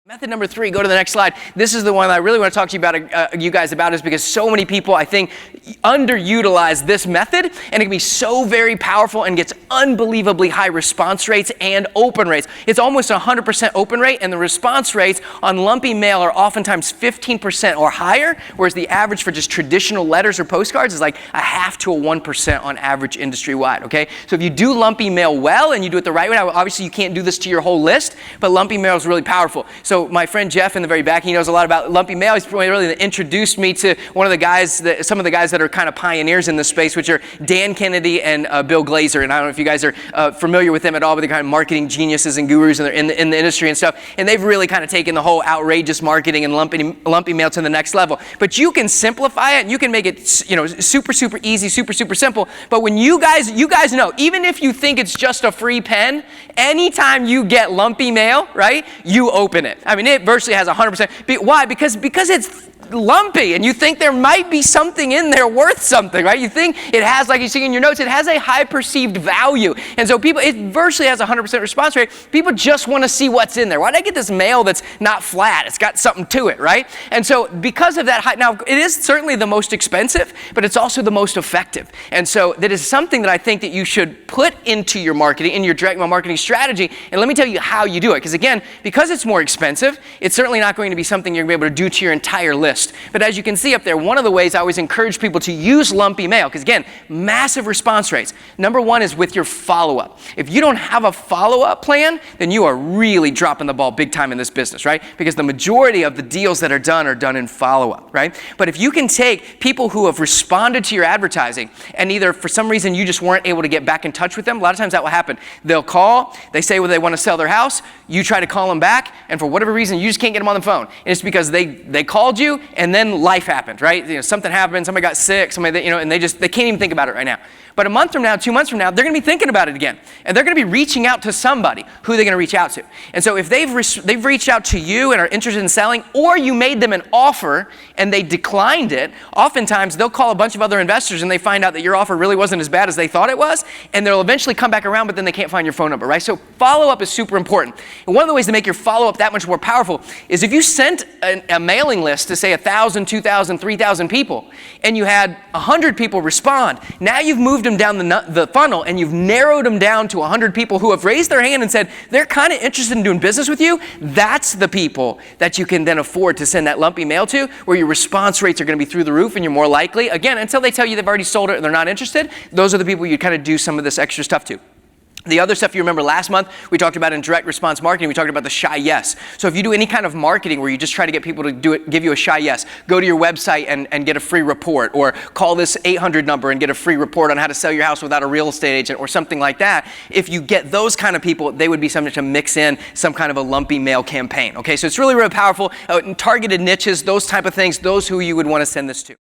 Method number 3, go to the next slide. This is the one I really want to talk to you guys about is because so many people, I think, underutilize this method, and it can be so very powerful and gets unbelievably high response rates and open rates. It's almost 100% open rate, and the response rates on lumpy mail are oftentimes 15% or higher, whereas the average for just traditional letters or postcards is like a half to a 1% on average industry-wide, okay? So if you do lumpy mail well and you do it the right way, obviously you can't do this to your whole list, but lumpy mail is really powerful. So my friend Jeff in the very back, he knows a lot about lumpy mail. He's really introduced me to one of the guys, some of the guys that are kind of pioneers in this space, which are Dan Kennedy and Bill Glazer. And I don't know if you guys are familiar with them at all, but they're kind of marketing geniuses and gurus, and they're in the industry and stuff. And they've really kind of taken the whole outrageous marketing and lumpy mail to the next level. But you can simplify it, and you can make it, super, super easy, super, super simple. But when you guys know, even if you think it's just a free pen, anytime you get lumpy mail, right, you open it. I mean, it virtually has 100%. Why? Because it's lumpy, and you think there might be something in there worth something, right? You think it has, like you see in your notes, it has a high perceived value. And so it virtually has 100% response rate. People just want to see what's in there. Why did I get this mail that's not flat? It's got something to it, right? And so because of that high, now it is certainly the most expensive, but it's also the most effective. And so that is something that I think that you should put into your marketing, in your direct mail marketing strategy. And let me tell you how you do it. Because again, because it's more expensive, it's certainly not going to be something you're going to be able to do to your entire list. But as you can see up there, one of the ways I always encourage people to use lumpy mail, because again, massive response rates. Number one is with your follow-up. If you don't have a follow-up plan, then you are really dropping the ball big time in this business, right? Because the majority of the deals that are done in follow-up, right? But if you can take people who have responded to your advertising and either for some reason you just weren't able to get back in touch with them, a lot of times that will happen. They'll call, they say they want to sell their house, you try to call them back, and for whatever reason, you just can't get them on the phone. And it's because they called you, and then life happened, right? Something happened, somebody got sick, and they can't even think about it right now. But a month from now, 2 months from now, they're going to be thinking about it again. And they're going to be reaching out to somebody. Who are they going to reach out to? And so if they've reached out to you and are interested in selling, or you made them an offer and they declined it, oftentimes they'll call a bunch of other investors and they find out that your offer really wasn't as bad as they thought it was, and they'll eventually come back around, but then they can't find your phone number, right? So follow-up is super important. And one of the ways to make your follow-up that much more powerful is if you sent a mailing list to say 1,000, 2,000, 3,000 people, and you had 100 people respond, now you've moved them down the funnel, and you've narrowed them down to 100 people who have raised their hand and said they're kind of interested in doing business with you. That's the people that you can then afford to send that lumpy mail to, where your response rates are going to be through the roof, and you're more likely, again, until they tell you they've already sold it and they're not interested, those are the people you kind of do some of this extra stuff to. The other stuff you remember last month, we talked about in direct response marketing, we talked about the shy yes. So if you do any kind of marketing where you just try to get people to do it, give you a shy yes, go to your website and get a free report, or call this 800 number and get a free report on how to sell your house without a real estate agent, or something like that. If you get those kind of people, they would be something to mix in some kind of a lumpy mail campaign. Okay, so it's really, really powerful. Targeted niches, those type of things, those who you would want to send this to.